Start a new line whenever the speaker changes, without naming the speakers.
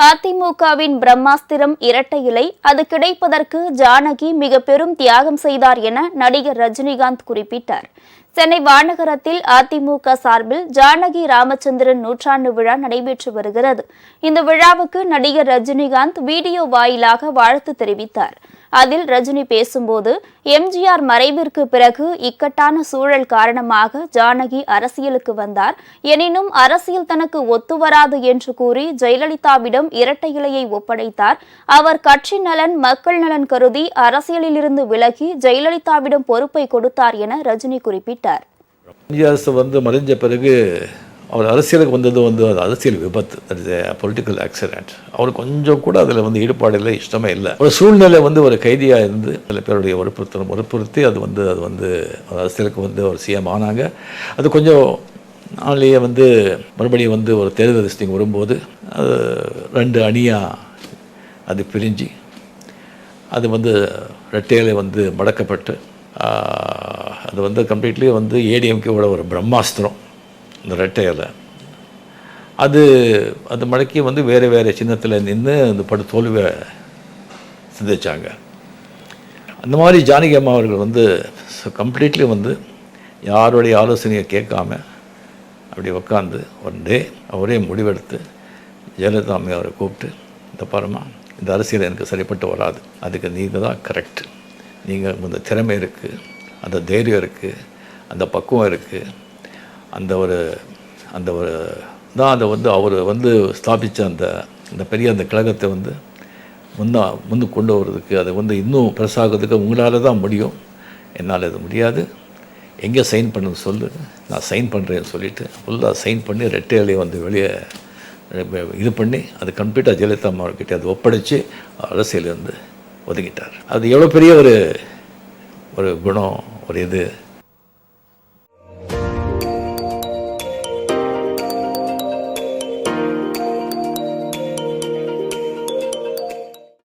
அதிமுகவின் பிரம்மாஸ்திரம் இரட்டை இலை அது கிடைப்பதற்கு ஜானகி மிக பெரும் தியாகம் செய்தார் என நடிகர் ரஜினிகாந்த் குறிப்பிட்டார். சென்னை வானகரத்தில் அதிமுக சார்பில் ஜானகி ராமச்சந்திரன் நூற்றாண்டு விழா நடைபெற்று வருகிறது. இந்த விழாவுக்கு நடிகர் ரஜினிகாந்த் வீடியோ வாயிலாக வாழ்த்து தெரிவித்தார். அதில் ரஜினி பேசும்போது, எம்ஜிஆர் மறைவிற்கு பிறகு இக்கட்டான சூழல் காரணமாக ஜானகி அரசியலுக்கு வந்தார். எனினும் அரசியல் தனக்கு ஒத்துவராது என்று கூறி ஜெயலலிதாவிடம் இரட்டை இலையை ஒப்படைத்தார். அவர் கட்சி நலன், மக்கள் நலன் கருதி அரசியலிலிருந்து விலகி ஜெயலலிதாவிடம் பொறுப்பை கொடுத்தார் என ரஜினி குறிப்பிட்டார்.
எம்ஜிஆர் மறைஞ்ச பிறகு அவர் அரசியலுக்கு வந்தது அது அரசியல் விபத்து, பொலிட்டிக்கல் ஆக்சிடென்ட். அவர் கொஞ்சம் கூட அதில் ஈடுபாடு இல்லை, இஷ்டமே இல்லை. ஒரு சூழ்நிலை ஒரு கைதியாக இருந்து சில பேருடைய வற்புறுத்தி அது அரசியலுக்கு ஒரு சிஎம் ஆனாங்க. அது கொஞ்சம் நாளையே மறுபடியும் ஒரு தேர்தல் லிஸ்டிங் வரும்போது அது 2 அணியாக அது பிரிஞ்சு அது ரெட்டையிலே மடக்கப்பட்டு அது கம்ப்ளீட்லி ஏடிஎம்கேவோட ஒரு பிரம்மாஸ்திரம் இந்த ரெட்டையில் அது மடக்கி வேறு சின்னத்தில் நின்று அந்த படு தோல்வியை சிந்திச்சாங்க. அந்த மாதிரி ஜானகி அம்மா அவர்கள் கம்ப்ளீட்லி யாருடைய ஆலோசனையை கேட்காம அப்படி உட்காந்து அவரே முடிவெடுத்து ஜெயலலிதா அம்மா அவரை கூப்பிட்டு, இந்த பாருமா, இந்த அரசியல் எனக்கு சரிப்பட்டு வராது, அதுக்கு நீங்கள் தான் கரெக்ட், நீங்கள் இந்த திறமை இருக்குது, அந்த தைரியம் இருக்குது, அந்த பக்குவம் இருக்குது, அந்த ஒரு தான் அதை அவர் ஸ்தாபித்த அந்த பெரிய அந்த கழகத்தை முன்னு கொண்டு வர்றதுக்கு, அதை இன்னும் பெருசாகிறதுக்கு உங்களால் தான் முடியும், என்னால் அது முடியாது, எங்கே சைன் பண்ணுன்னு சொல்லு, நான் சைன் பண்ணுறேன்னு சொல்லிவிட்டு ஃபுல்லாக சைன் பண்ணி ரெட்டை இலையை வெளியே இது பண்ணி அது கம்ப்ளீட்டாக ஜெயலலிதா அம்மாக்கிட்ட அதை ஒப்படைச்சு அரசியல் ஒதுங்கிட்டார். அது எவ்வளோ பெரிய ஒரு குணம், ஒரு இது